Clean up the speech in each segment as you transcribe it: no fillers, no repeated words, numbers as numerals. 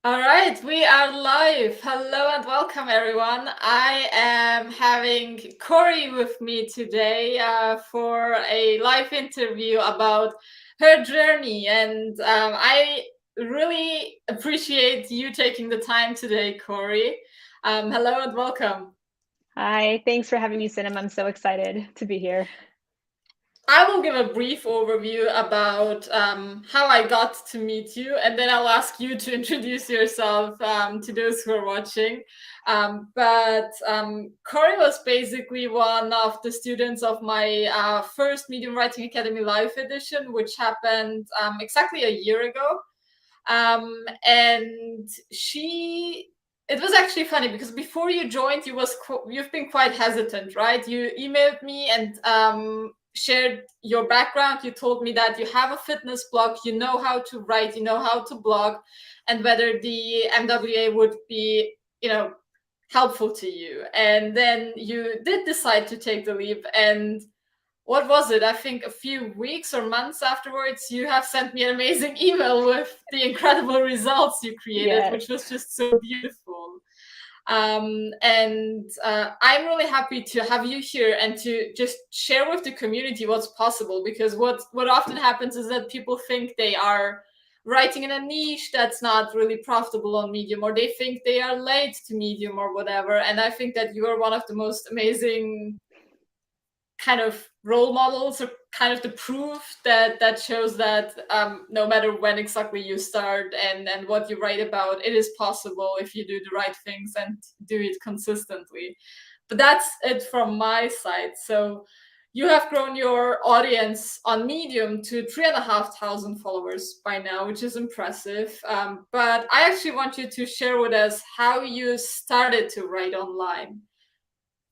All right, we are live. Hello and welcome, everyone. I am having Corrie with me today for a live interview about her journey. And I really appreciate you taking the time today, Corrie. Hello and welcome. Hi, thanks for having me, Sinem. I'm so excited to be here. I will give a brief overview about how I got to meet you, and then I'll ask you to introduce yourself to those who are watching. But Corey was basically one of the students of my first Medium Writing Academy Live edition, which happened exactly a year ago. And it was actually funny because before you joined, you've been quite hesitant, right? You emailed me and shared your background. You told me that you have a fitness blog, you know how to write, you know how to blog, and whether the MWA would be, helpful to you. And then you did decide to take the leap. And what was it? I think a few weeks or months afterwards, you have sent me an amazing email with the incredible results you created, Yes. which was just so beautiful. And I'm really happy to have you here and to just share with the community what's possible, because what often happens is that people think they are writing in a niche that's not really profitable on Medium, or they think they are late to Medium or whatever. And I think that you are one of the most amazing kind of role models, or kind of the proof that shows that no matter when exactly you start and what you write about, it is possible if you do the right things and do it consistently. But that's it from my side. So you have grown your audience on Medium to 3,500 followers by now, which is impressive. But I actually want you to share with us how you started to write online.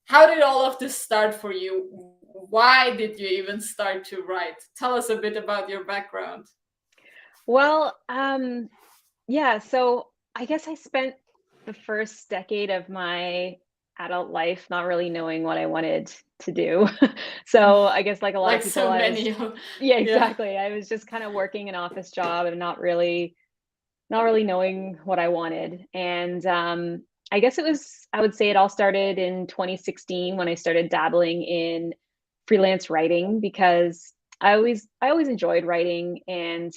How did all of this start for you? Why did you even start to write? Tell us a bit about your background. Well, yeah, so I guess I spent the first decade of my adult life not really knowing what I wanted to do. So I guess like a lot of Like people, so I was, many. yeah, Yeah. exactly. I was just kind of working an office job and not really knowing what I wanted. And I guess I would say it all started in 2016 when I started dabbling in freelance writing because I always enjoyed writing, and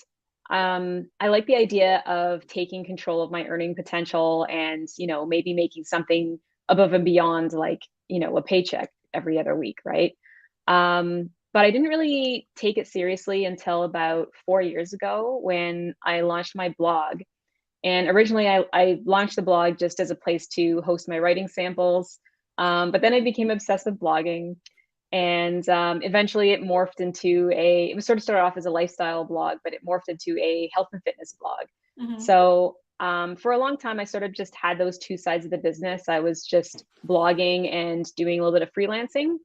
I like the idea of taking control of my earning potential and maybe making something above and beyond like a paycheck every other week, right? But I didn't really take it seriously until about 4 years ago when I launched my blog. And originally, I launched the blog just as a place to host my writing samples. But then I became obsessed with blogging. And eventually it morphed into it was sort of started off as a lifestyle blog, but it morphed into a health and fitness blog. Mm-hmm. So for a long time, I sort of just had those two sides of the business. I was just blogging and doing a little bit of freelancing.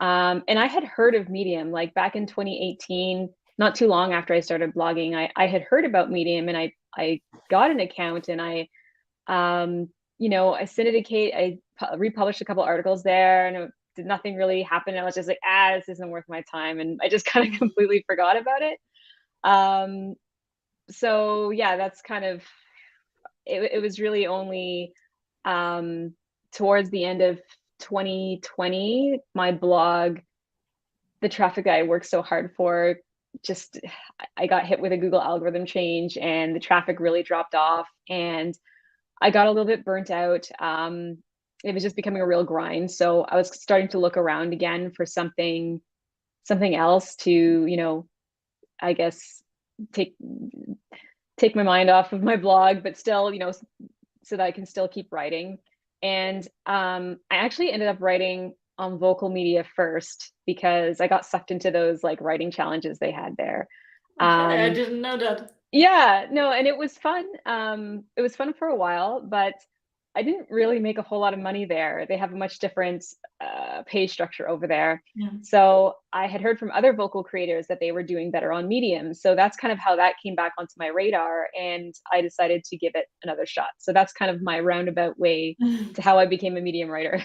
And I had heard of Medium like back in 2018, not too long after I started blogging. I had heard about Medium, and I got an account, and I syndicate, republished a couple articles there, and it did nothing really happen. I was just like, this isn't worth my time. And I just kind of completely forgot about it. Um, so yeah, that's kind of, it was really only um, towards the end of 2020, my blog, the traffic that I worked so hard for, just I got hit with a Google algorithm change and the traffic really dropped off, and I got a little bit burnt out. It was just becoming a real grind. So I was starting to look around again for something else to, I guess take take my mind off of my blog, but still, so that I can still keep writing. And I actually ended up writing on Vocal Media first because I got sucked into those like writing challenges they had there. Okay, I Um, didn't know that. yeah, no, and it was fun. It was fun for a while, but I didn't really make a whole lot of money there. They have a much different pay structure over there. Yeah. So I had heard from other vocal creators that they were doing better on Medium. So that's kind of how that came back onto my radar, and I decided to give it another shot. So that's kind of my roundabout way to how I became a Medium writer.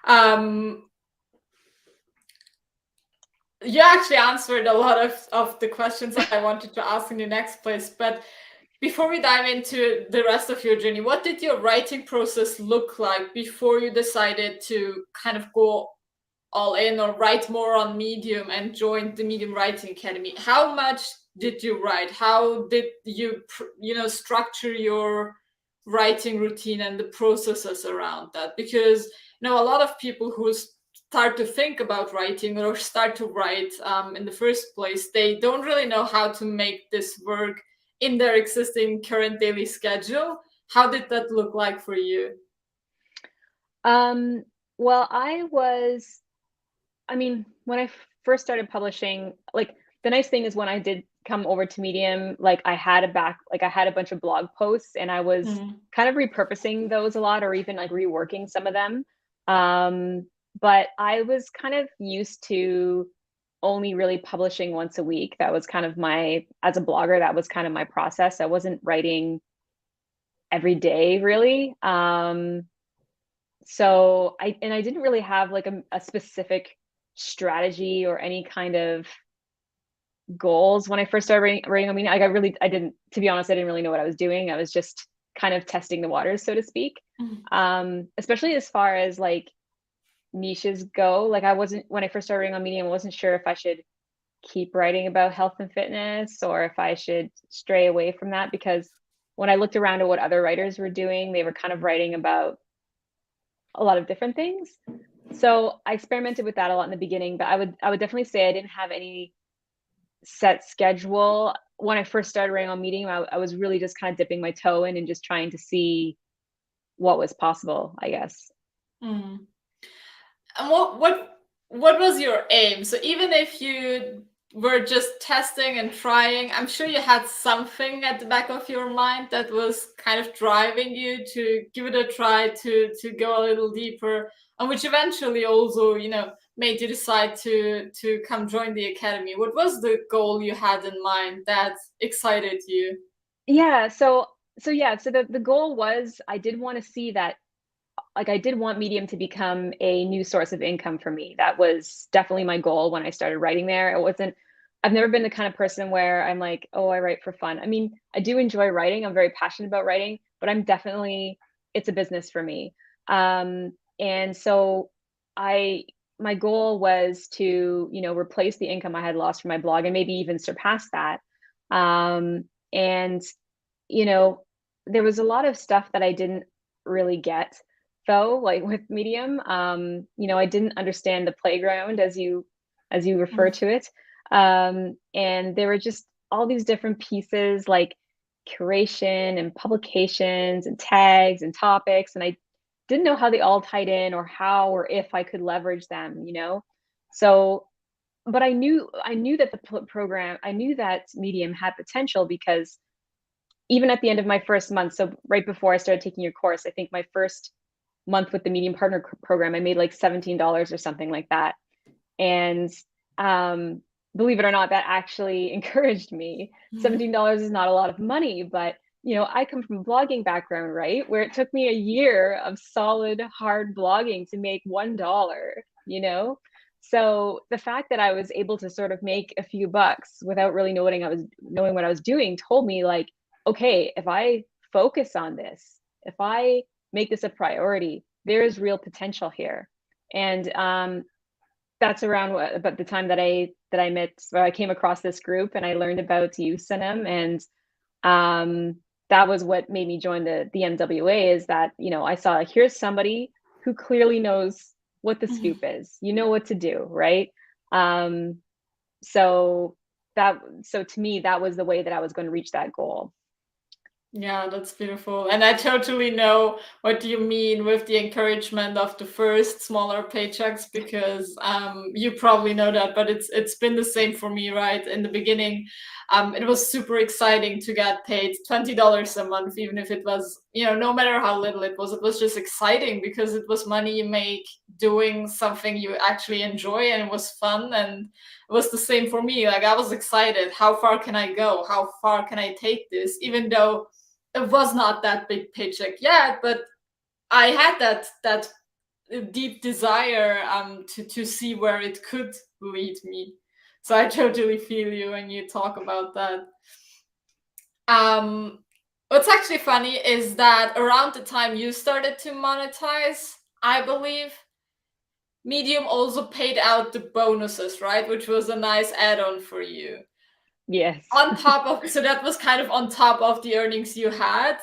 um, you actually answered a lot of the questions I wanted to ask in the next place, but before we dive into the rest of your journey, what did your writing process look like before you decided to kind of go all in or write more on Medium and join the Medium Writing Academy? How much did you write? How did you, structure your writing routine and the processes around that? Because, a lot of people who start to think about writing or start to write in the first place, they don't really know how to make this work in their existing current daily schedule. How did that look like for you? Well, when I first started publishing, like the nice thing is when I did come over to Medium, like I had a bunch of blog posts and I was kind of repurposing those a lot or even like reworking some of them. But I was kind of used to only really publishing once a week. That was kind of as a blogger, that was kind of my process. I wasn't writing every day really. So I didn't really have like a specific strategy or any kind of goals when I first started writing. I mean, I didn't, to be honest, I didn't really know what I was doing. I was just kind of testing the waters, so to speak. Especially as far as like niches go. Like when I first started writing on Medium, I wasn't sure if I should keep writing about health and fitness or if I should stray away from that, because when I looked around at what other writers were doing, they were kind of writing about a lot of different things. So I experimented with that a lot in the beginning, but I would definitely say I didn't have any set schedule. When I first started writing on Medium, I was really just kind of dipping my toe in and just trying to see what was possible, I guess. And what was your aim? So even if you were just testing and trying, I'm sure you had something at the back of your mind that was kind of driving you to give it a try, to go a little deeper, and which eventually also, made you decide to come join the academy. What was the goal you had in mind that excited you? Yeah, so the goal was I did want to see that, like I did want Medium to become a new source of income for me. That was definitely my goal when I started writing there. I've never been the kind of person where I'm like, oh, I write for fun. I mean, I do enjoy writing. I'm very passionate about writing, but it's a business for me. And so my goal was to, replace the income I had lost from my blog and maybe even surpass that. And, there was a lot of stuff that I didn't really get though, like with Medium. I didn't understand the playground as you refer to it. And there were just all these different pieces like curation and publications and tags and topics. And I didn't know how they all tied in or how or if I could leverage them, So, but I knew that I knew that Medium had potential because even at the end of my first month, so right before I started taking your course, I think my first month with the Medium Partner Program, I made like $17 or something like that. And believe it or not, that actually encouraged me. $17 is not a lot of money, but I come from a blogging background, right? Where it took me a year of solid, hard blogging to make $1, So the fact that I was able to sort of make a few bucks without really knowing what I was doing told me like, okay, if I focus on this, if I make this a priority, there is real potential here. And that's around about the time that I came across this group and I learned about USINM, and that was what made me join the MWA. Is that I saw here's somebody who clearly knows what the scoop is, what to do, right? So to me that was the way that I was going to reach that goal. Yeah, that's beautiful. And I totally know what you mean with the encouragement of the first smaller paychecks, because you probably know that, but it's been the same for me, right? In the beginning, it was super exciting to get paid $20 a month, even if it was, no matter how little it was just exciting because it was money you make doing something you actually enjoy, and it was fun. And it was the same for me. Like I was excited. How far can I go? How far can I take this? Even though it was not that big paycheck yet, but I had that deep desire to see where it could lead me. So I totally feel you when you talk about that. What's actually funny is that around the time you started to monetize, I believe, Medium also paid out the bonuses, right? Which was a nice add-on for you. Yes. On top of, so that was kind of on top of the earnings you had.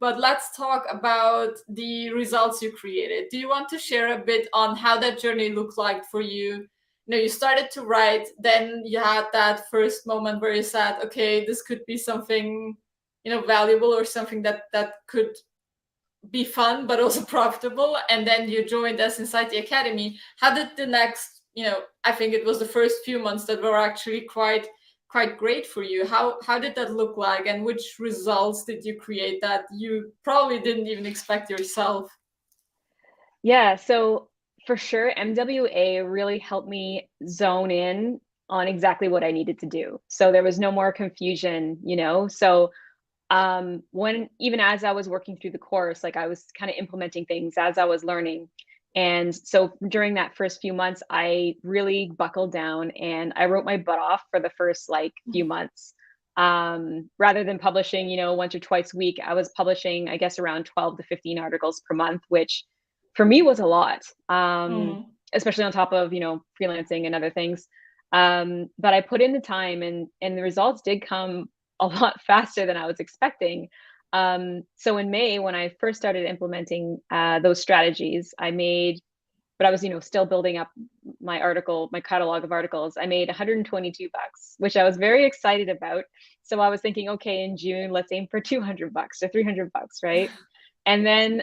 But let's talk about the results you created. Do you want to share a bit on how that journey looked like for you? You know, you started to write, then you had that first moment where you said, okay, this could be something, you know, valuable or something that could be fun but also profitable, and then you joined us inside the academy. How did the next, you know, I think it was the first few months that were actually quite great for you. How did that look like, and which results did you create that you probably didn't even expect yourself? Yeah, so for sure, MWA really helped me zone in on exactly what I needed to do. So there was no more confusion, you know? So when even as I was working through the course, like I was kind of implementing things as I was learning. And so during that first few months, I really buckled down and I wrote my butt off for the first like few months. Rather than publishing, you know, once or twice a week, I was publishing, I guess, around 12 to 15 articles per month, which for me was a lot, Mm. especially on top of, you know, freelancing and other things. But I put in the time and the results did come a lot faster than I was expecting. So in May, when I first started implementing those strategies, I made, but I was, you know, still building up my catalog of articles. I made 122 bucks, which I was very excited about. So I was thinking, okay, in June, let's aim for 200 bucks or 300 bucks, right? And then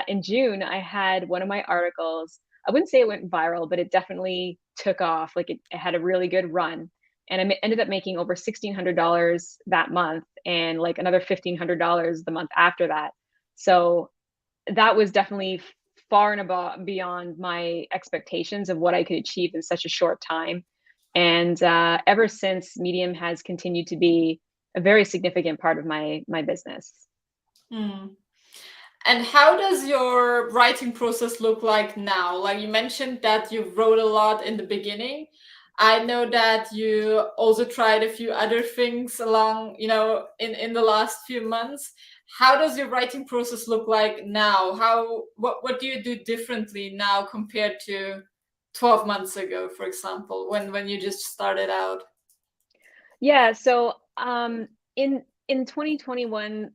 in June, I had one of my articles. I wouldn't say it went viral, but it definitely took off. Like it had a really good run, and ended up making over $1,600 that month, and like another $1,500 the month after that. So that was definitely far and above beyond my expectations of what I could achieve in such a short time. And ever since, Medium has continued to be a very significant part of my business. Mm. And how does your writing process look like now? Like you mentioned that you wrote a lot in the beginning. I know that you also tried a few other things along, you know, in the last few months. How does your writing process look like now? What do you do differently now compared to 12 months ago, for example, when you just started out? Yeah, so in 2021,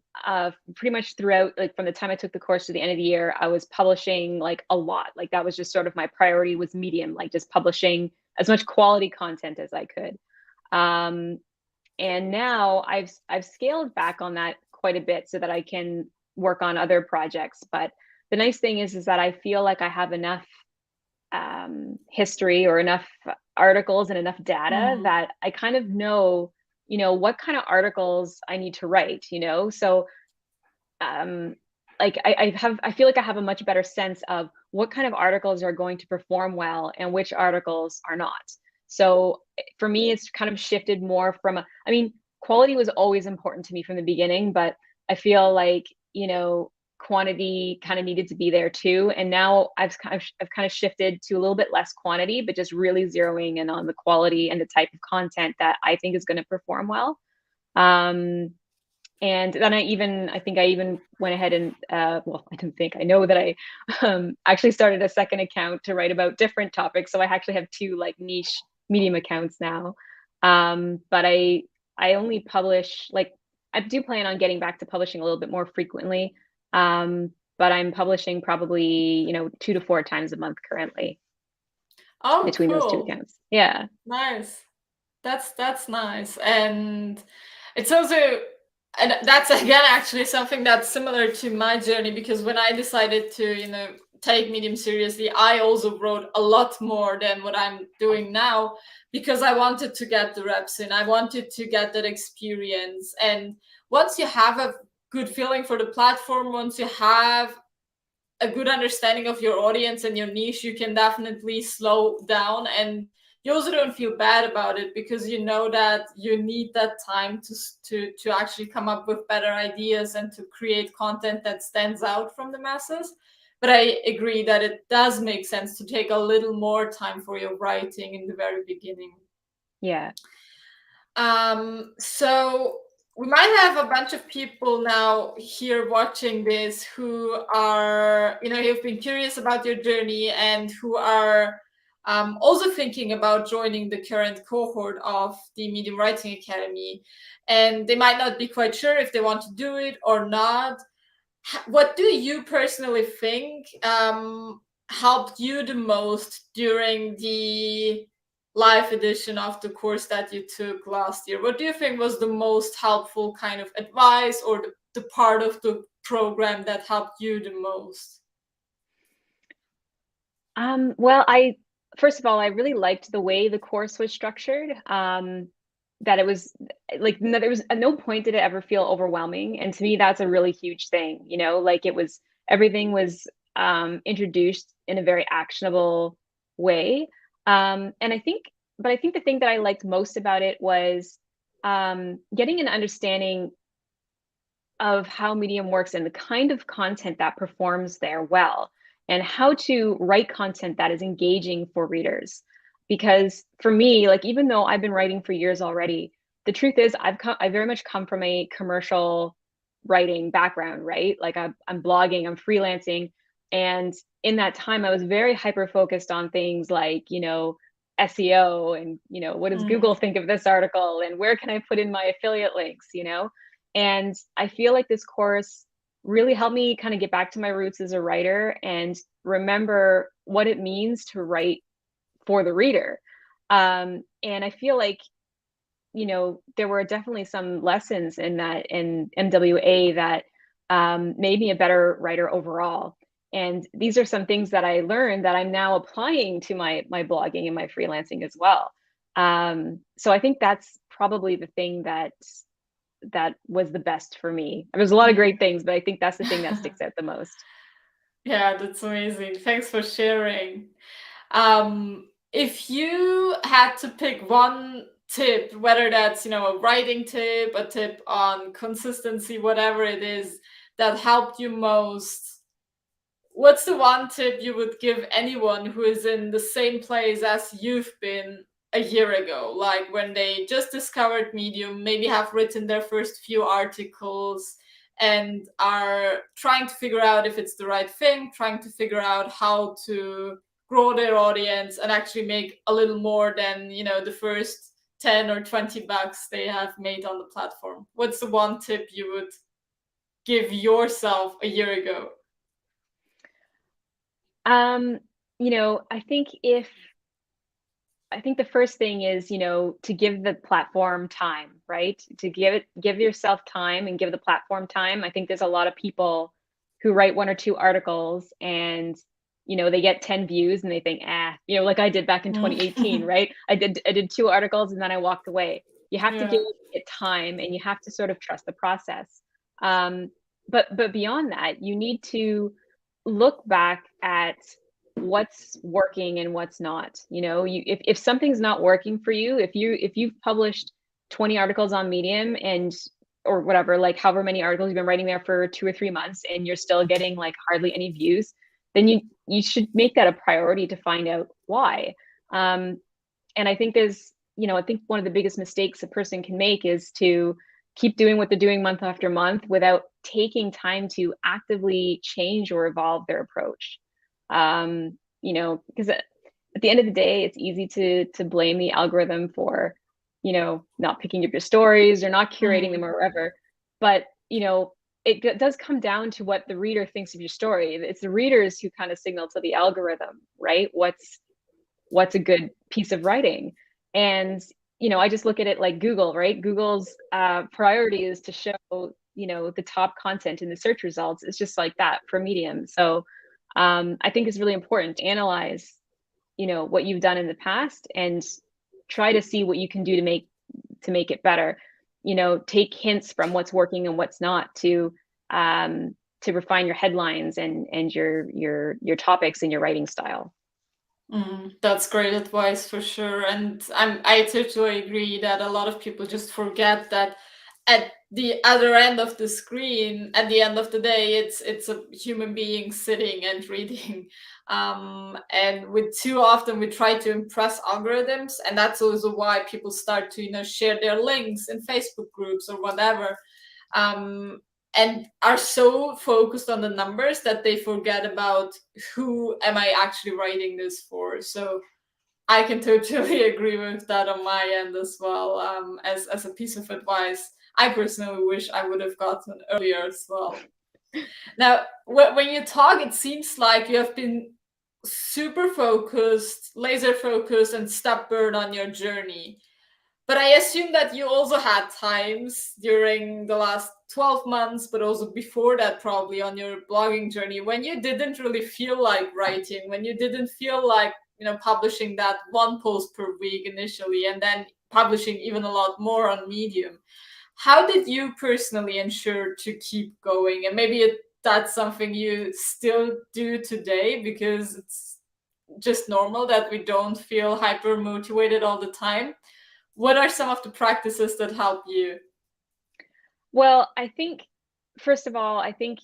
pretty much throughout, like from the time I took the course to the end of the year, I was publishing like a lot. Like that was just sort of my priority was Medium, like just publishing as much quality content as I could. Um, and now I've scaled back on that quite a bit so that I can work on other projects. But the nice thing is that I feel like I have enough history or enough articles and enough data Mm, that I kind of know, you know, what kind of articles I need to write, you know? So, um, like I feel like I have a much better sense of what kind of articles are going to perform well and which articles are not. So for me, it's kind of shifted more from I mean, quality was always important to me from the beginning, but I feel like, you know, quantity kind of needed to be there too. And now I've kind of shifted to a little bit less quantity, but just really zeroing in on the quality and the type of content that I think is going to perform well. Um, and then I think I even went ahead and, well, I don't think, I know that I actually started a second account to write about different topics. So I actually have two like niche Medium accounts now. But I only publish, like, I do plan on getting back to publishing a little bit more frequently. But I'm publishing probably, you know, 2 to 4 times a month currently oh, between those two cool. accounts. Yeah. Nice. That's nice. And it's also, and that's again actually something that's similar to my journey, because when I decided to, you know, take Medium seriously, I also wrote a lot more than what I'm doing now, because I wanted to get the reps in. I wanted to get that experience. And once you have a good feeling for the platform, once you have a good understanding of your audience and your niche, you can definitely slow down, and you also don't feel bad about it, because you know that you need that time to actually come up with better ideas and to create content that stands out from the masses. But I agree that it does make sense to take a little more time for your writing in the very beginning. Yeah. So we might have a bunch of people now here watching this who are, who've been curious about your journey and who are also thinking about joining the current cohort of the Medium Writing Academy. And they might not be quite sure if they want to do it or not. What do you personally think helped you the most during the live edition of the course that you took last year? What do you think was the most helpful kind of advice, or the part of the program that helped you the most? Well, first of all, I really liked the way the course was structured. That it was like, there was at no point did it ever feel overwhelming, and to me, that's a really huge thing. Like everything was introduced in a very actionable way. And I think the thing that I liked most about it was getting an understanding of how Medium works and the kind of content that performs there well, and how to write content that is engaging for readers. Because for me, like, even though I've been writing for years already, the truth is I very much come from a commercial writing background, right? Like I'm blogging, I'm freelancing. And in that time, I was very hyper focused on things like, SEO and, what does Google think of this article and where can I put in my affiliate links. And I feel like this course really helped me kind of get back to my roots as a writer and remember what it means to write for the reader. And I feel like, there were definitely some lessons in MWA that made me a better writer overall. And these are some things that I learned that I'm now applying to my blogging and my freelancing as well. So I think that's probably the thing that was the best for me. There's a lot of great things, but I think that's the thing that sticks out the most. Yeah, that's amazing. Thanks for sharing. If you had to pick one tip, whether that's, a writing tip, a tip on consistency, whatever it is that helped you most, what's the one tip you would give anyone who is in the same place as you've been a year ago? Like when they just discovered Medium, maybe have written their first few articles and are trying to figure out if it's the right thing, trying to figure out how to grow their audience and actually make a little more than, the first 10 or 20 bucks they have made on the platform. What's the one tip you would give yourself a year ago? I think the first thing is, to give the platform time, right? To give yourself time and give the platform time. I think there's a lot of people who write 1 or 2 articles and, they get 10 views and they think, like I did back in 2018, right? I did 2 articles and then I walked away. You have to give it time and you have to sort of trust the process. But beyond that, you need to look back at what's working and what's not. If something's not working for you, if you've published 20 articles on Medium or whatever, like however many articles you've been writing there for 2 or 3 months and you're still getting like hardly any views, then you should make that a priority to find out why. And I think I think one of the biggest mistakes a person can make is to keep doing what they're doing month after month without taking time to actively change or evolve their approach. Because at the end of the day, it's easy to blame the algorithm for, not picking up your stories or not curating them or whatever. But, it does come down to what the reader thinks of your story. It's the readers who kind of signal to the algorithm, right? What's a good piece of writing? And, I just look at it like Google, right? Google's priority is to show, the top content in the search results. It's just like that for Medium. So I think it's really important to analyze, what you've done in the past and try to see what you can do to make it better. Take hints from what's working and what's not to refine your headlines and your topics and your writing style. That's great advice for sure. And I totally agree that a lot of people just forget that at the other end of the screen, at the end of the day, it's a human being sitting and reading. And with too often we try to impress algorithms, and that's also why people start to, you know, share their links in Facebook groups or whatever, and are so focused on the numbers that they forget about who am I actually writing this for. So I can totally agree with that on my end as well. As a piece of advice, I personally wish I would have gotten earlier as well. Now, when you talk, it seems like you have been super focused, laser focused, and stubborn on your journey. But I assume that you also had times during the last 12 months, but also before that, probably on your blogging journey, when you didn't really feel like writing, when you didn't feel like, you know, publishing that one post per week initially, and then publishing even a lot more on Medium. How did you personally ensure to keep going? And maybe that's something you still do today, because it's just normal that we don't feel hyper motivated all the time. What are some of the practices that help you? Well, I think, first of all, I think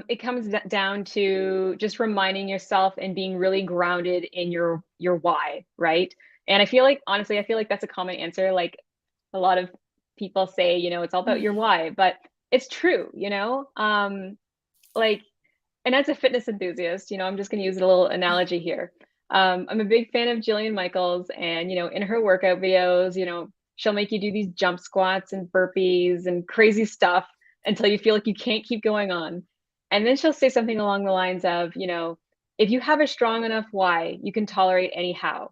it comes down to just reminding yourself and being really grounded in your why, right? And I feel like, honestly, I feel like that's a common answer. Like a lot of people say, you know, it's all about your why, but it's true, you know? Like, and as a fitness enthusiast, you know, I'm just going to use a little analogy here. I'm a big fan of Jillian Michaels, and, you know, in her workout videos, you know, she'll make you do these jump squats and burpees and crazy stuff until you feel like you can't keep going on. And then she'll say something along the lines of, you know, if you have a strong enough why, you can tolerate any how.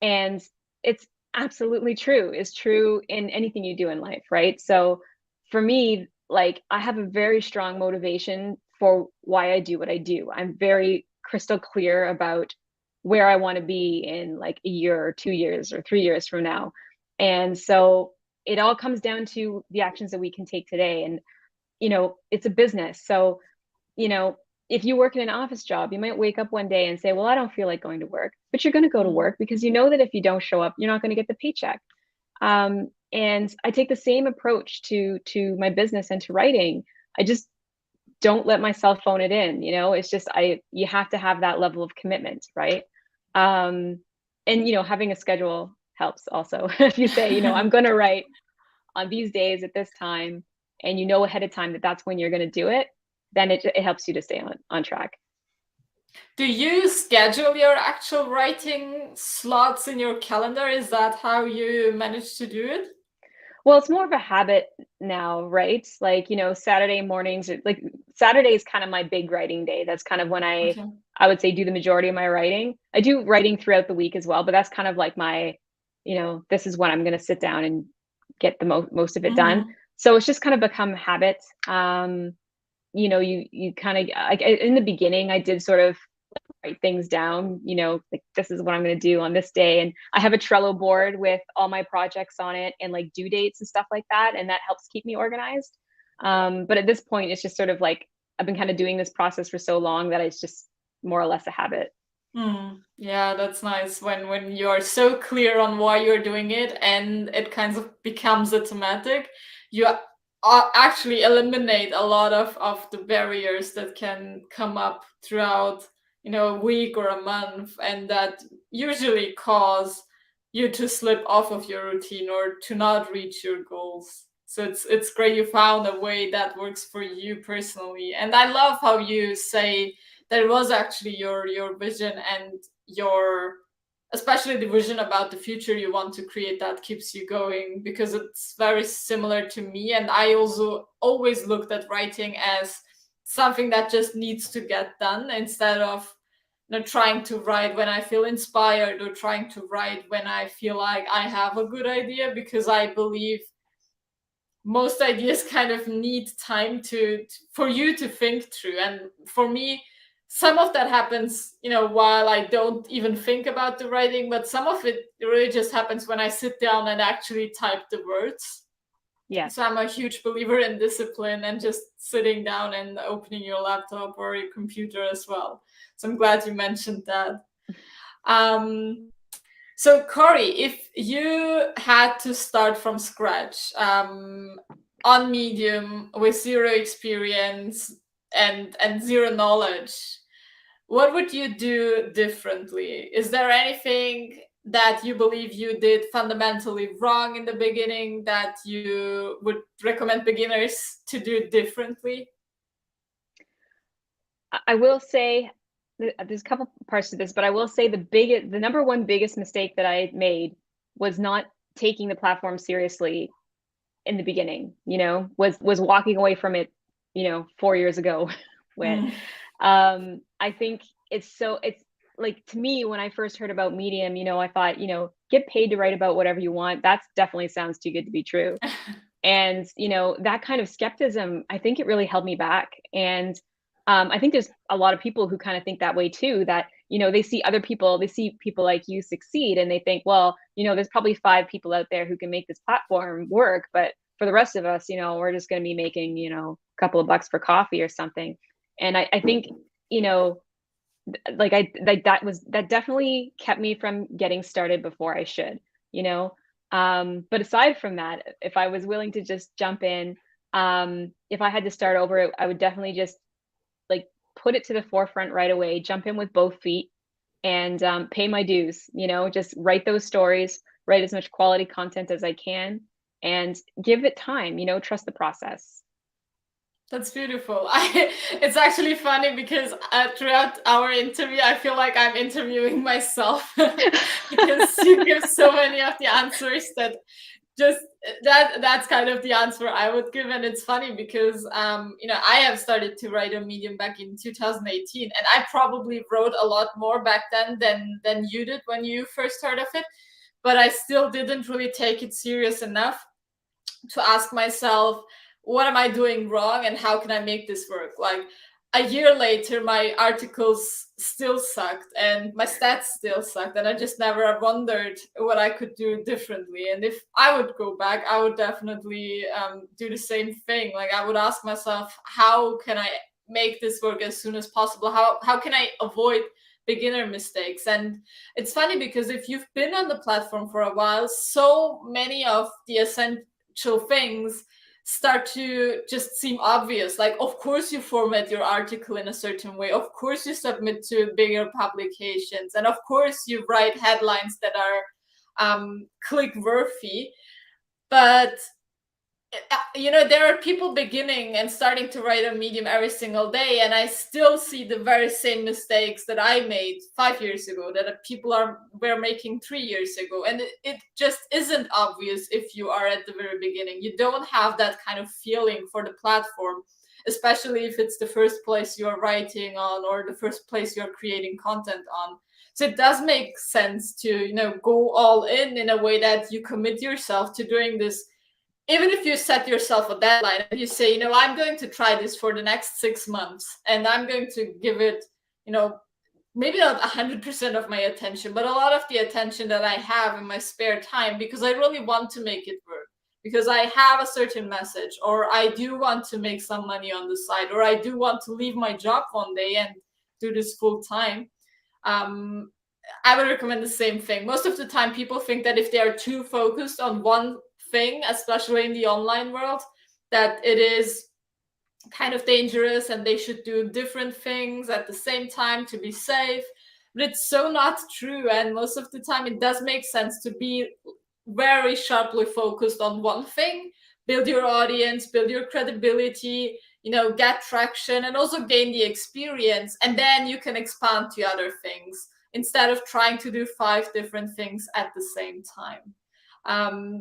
And it's absolutely true. It's true in anything you do in life, right? So for me, like, I have a very strong motivation for why I do what I do. I'm very crystal clear about where I want to be in like a year or 2 years or 3 years from now. And so it all comes down to the actions that we can take today. And, you know, it's a business. So, you know, if you work in an office job, you might wake up one day and say, well, I don't feel like going to work, but you're going to go to work because you know that if you don't show up, you're not going to get the paycheck. And I take the same approach to my business and to writing. I just don't let myself phone it in. You know, it's just, you have to have that level of commitment, right? And, you know, having a schedule helps also. If you say, you know, I'm going to write on these days at this time, and you know ahead of time that that's when you're going to do it, then it helps you to stay on track. Do you schedule your actual writing slots in your calendar? Is that how you manage to do it? Well, it's more of a habit now, right? Like, you know, Saturday mornings, like Saturday is kind of my big writing day. That's kind of when Okay. I would say do the majority of my writing. I do writing throughout the week as well, but that's kind of like my, you know, this is when I'm going to sit down and get the most of it done. So it's just kind of become a habit. You know, you kind of, like, in the beginning, I did sort of write things down, you know, like this is what I'm going to do on this day. And I have a Trello board with all my projects on it and like due dates and stuff like that. And that helps keep me organized. But at this point, it's just sort of like, I've been kind of doing this process for so long that it's just more or less a habit. Yeah, that's nice when you're so clear on why you're doing it and it kind of becomes automatic. You actually eliminate a lot of the barriers that can come up throughout, you know, a week or a month, and that usually cause you to slip off of your routine or to not reach your goals. So it's great you found a way that works for you personally. And I love how you say that was actually your vision and your, especially the vision about the future you want to create, that keeps you going, because it's very similar to me. And I also always looked at writing as something that just needs to get done, instead of, you know, trying to write when I feel inspired or trying to write when I feel like I have a good idea, because I believe most ideas kind of need time for you to think through. And for me, some of that happens, you know, while I don't even think about the writing, but some of it really just happens when I sit down and actually type the words. Yeah. So I'm a huge believer in discipline and just sitting down and opening your laptop or your computer as well. So I'm glad you mentioned that. um So, Corrie, if you had to start from scratch on Medium with zero experience and zero knowledge, what would you do differently? Is there anything that you believe you did fundamentally wrong in the beginning that you would recommend beginners to do differently? I will say there's a couple parts to this, but I will say the number one biggest mistake that I made was not taking the platform seriously in the beginning, was walking away from it, 4 years ago when Mm. I think it's like, to me, when I first heard about Medium, I thought, get paid to write about whatever you want. That definitely sounds too good to be true. And, that kind of skepticism, I think it really held me back. And I think there's a lot of people who kind of think that way too, that, they see people like you succeed and they think, well, there's probably 5 people out there who can make this platform work. But for the rest of us, we're just going to be making, a couple of bucks for coffee or something. And I think, that definitely kept me from getting started before I should, you know. But aside from that, if I was willing to just jump in, if I had to start over, I would definitely just like put it to the forefront right away, jump in with both feet, and pay my dues. Just write those stories, write as much quality content as I can, and give it time. Trust the process. That's beautiful. It's actually funny because throughout our interview, I feel like I'm interviewing myself because you give so many of the answers that just that's kind of the answer I would give. And it's funny because I have started to write on Medium back in 2018, and I probably wrote a lot more back then than you did when you first heard of it, but I still didn't really take it serious enough to ask myself, what am I doing wrong and how can I make this work? Like a year later, my articles still sucked and my stats still sucked, and I just never wondered what I could do differently. And if I would go back, I would definitely do the same thing. Like I would ask myself, how can I make this work as soon as possible? How can I avoid beginner mistakes? And it's funny because if you've been on the platform for a while, so many of the essential things start to just seem obvious. Like, of course, you format your article in a certain way. Of course, you submit to bigger publications. And of course, you write headlines that are click worthy. But there are people beginning and starting to write on Medium every single day, and I still see the very same mistakes that I made 5 years ago, that people were making 3 years ago. And it just isn't obvious if you are at the very beginning. You don't have that kind of feeling for the platform, especially if it's the first place you're writing on or the first place you're creating content on. So it does make sense to go all in a way that you commit yourself to doing this. Even if you set yourself a deadline and you say, I'm going to try this for the next 6 months and I'm going to give it, maybe not 100% of my attention, but a lot of the attention that I have in my spare time, because I really want to make it work, because I have a certain message, or I do want to make some money on the side, or I do want to leave my job one day and do this full time. I would recommend the same thing. Most of the time, people think that if they are too focused on one thing, especially in the online world, that it is kind of dangerous and they should do different things at the same time to be safe. But it's so not true. And most of the time, it does make sense to be very sharply focused on one thing, build your audience, build your credibility, get traction, and also gain the experience. And then you can expand to other things instead of trying to do 5 different things at the same time.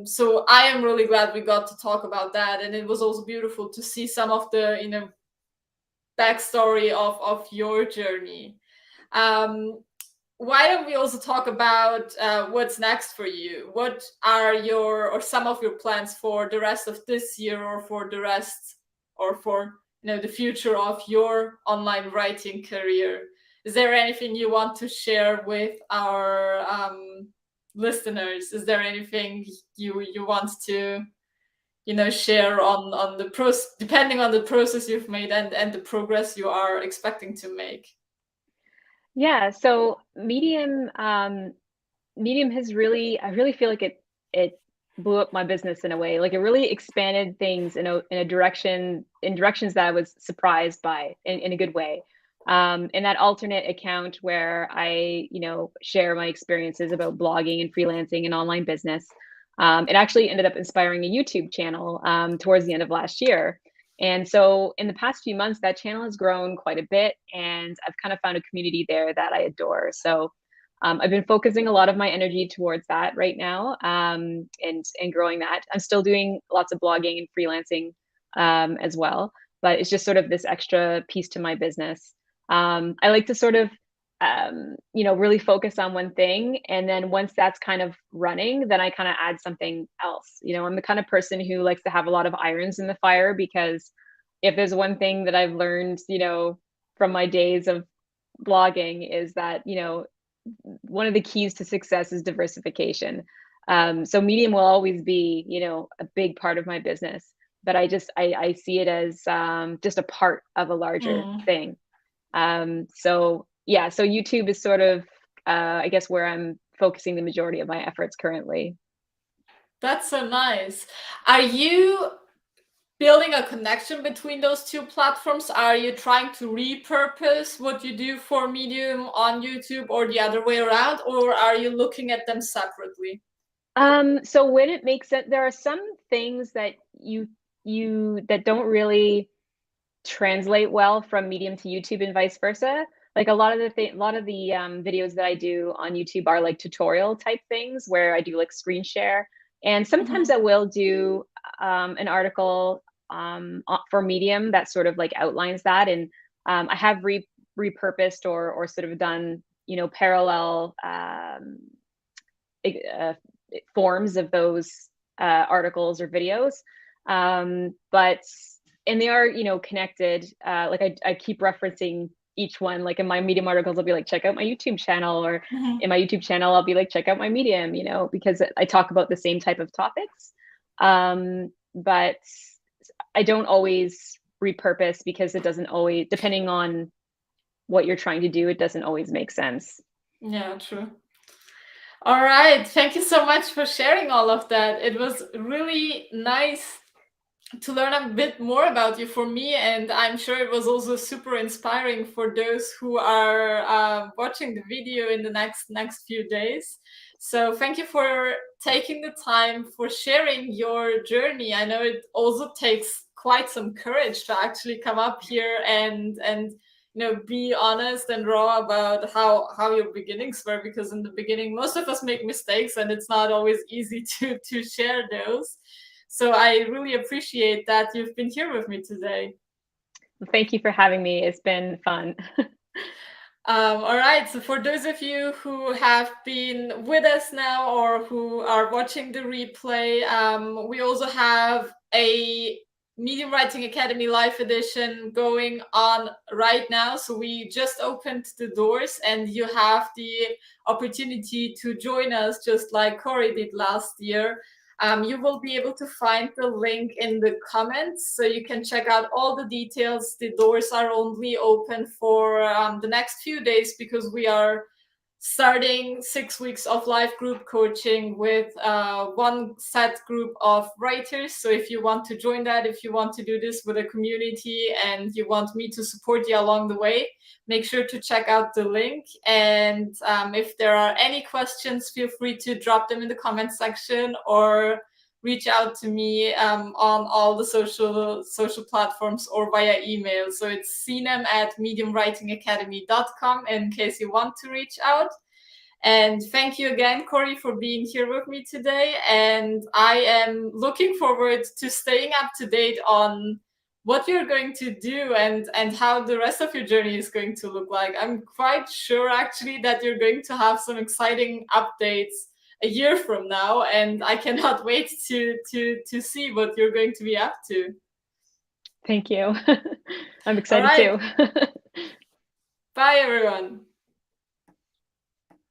So I am really glad we got to talk about that. And it was also beautiful to see some of the, backstory of your journey. Why don't we also talk about what's next for you? What are some of your plans for the rest of this year, or for the rest, or for the future of your online writing career? Is there anything you want to share with our listeners? Is there anything you want to share on the process, depending on the process you've made and the progress you are expecting to make? Yeah, so Medium, Medium has really, I really feel like it blew up my business in a way. Like it really expanded things in a directions that I was surprised by in a good way. In that alternate account where I, share my experiences about blogging and freelancing and online business, it actually ended up inspiring a YouTube channel towards the end of last year. And so in the past few months, that channel has grown quite a bit, and I've kind of found a community there that I adore. So I've been focusing a lot of my energy towards that right now, and growing that. I'm still doing lots of blogging and freelancing as well, but it's just sort of this extra piece to my business. I like to sort of, really focus on one thing, and then once that's kind of running, then I kind of add something else. I'm the kind of person who likes to have a lot of irons in the fire, because if there's one thing that I've learned, from my days of blogging, is that one of the keys to success is diversification. So Medium will always be, a big part of my business, but I see it as just a part of a larger Mm. thing. So yeah, so YouTube is sort of, I guess, where I'm focusing the majority of my efforts currently. That's so nice. Are you building a connection between those two platforms? Are you trying to repurpose what you do for Medium on YouTube, or the other way around, or are you looking at them separately? So when it makes sense, there are some things that you that don't really translate well from Medium to YouTube and vice versa. Like a lot of the videos that I do on YouTube are like tutorial type things where I do like screen share, and sometimes I Mhm. will do an article for Medium that sort of like outlines that, and I have repurposed or sort of done parallel uh, forms of those articles or videos. But and they are, connected. Like I keep referencing each one. Like in my Medium articles, I'll be like, check out my YouTube channel, or in Mhm. my YouTube channel, I'll be like, check out my Medium, because I talk about the same type of topics. But I don't always repurpose, because it doesn't always, depending on what you're trying to do, it doesn't always make sense. Yeah, true. All right. Thank you so much for sharing all of that. It was really nice to learn a bit more about you for me, and I'm sure it was also super inspiring for those who are watching the video in the next few days. So thank you for taking the time for sharing your journey. I know it also takes quite some courage to actually come up here and be honest and raw about how your beginnings were, because in the beginning most of us make mistakes and it's not always easy to share those. So I really appreciate that you've been here with me today. Well, thank you for having me. It's been fun. All right, so for those of you who have been with us now or who are watching the replay, we also have a Medium Writing Academy Live edition going on right now. So we just opened the doors and you have the opportunity to join us just like Corrie did last year. You will be able to find the link in the comments, so you can check out all the details. The doors are only open for the next few days, because we are starting 6 weeks of live group coaching with one set group of writers. So if you want to join that, if you want to do this with a community and you want me to support you along the way, make sure to check out the link. And if there are any questions, feel free to drop them in the comment section or reach out to me on all the social platforms or via email. So it's cnem@mediumwritingacademy.com in case you want to reach out. And thank you again, Corrie, for being here with me today. And I am looking forward to staying up to date on what you're going to do and how the rest of your journey is going to look like. I'm quite sure actually that you're going to have some exciting updates a year from now, and I cannot wait to see what you're going to be up to. Thank you. I'm All excited right. too. Bye, everyone.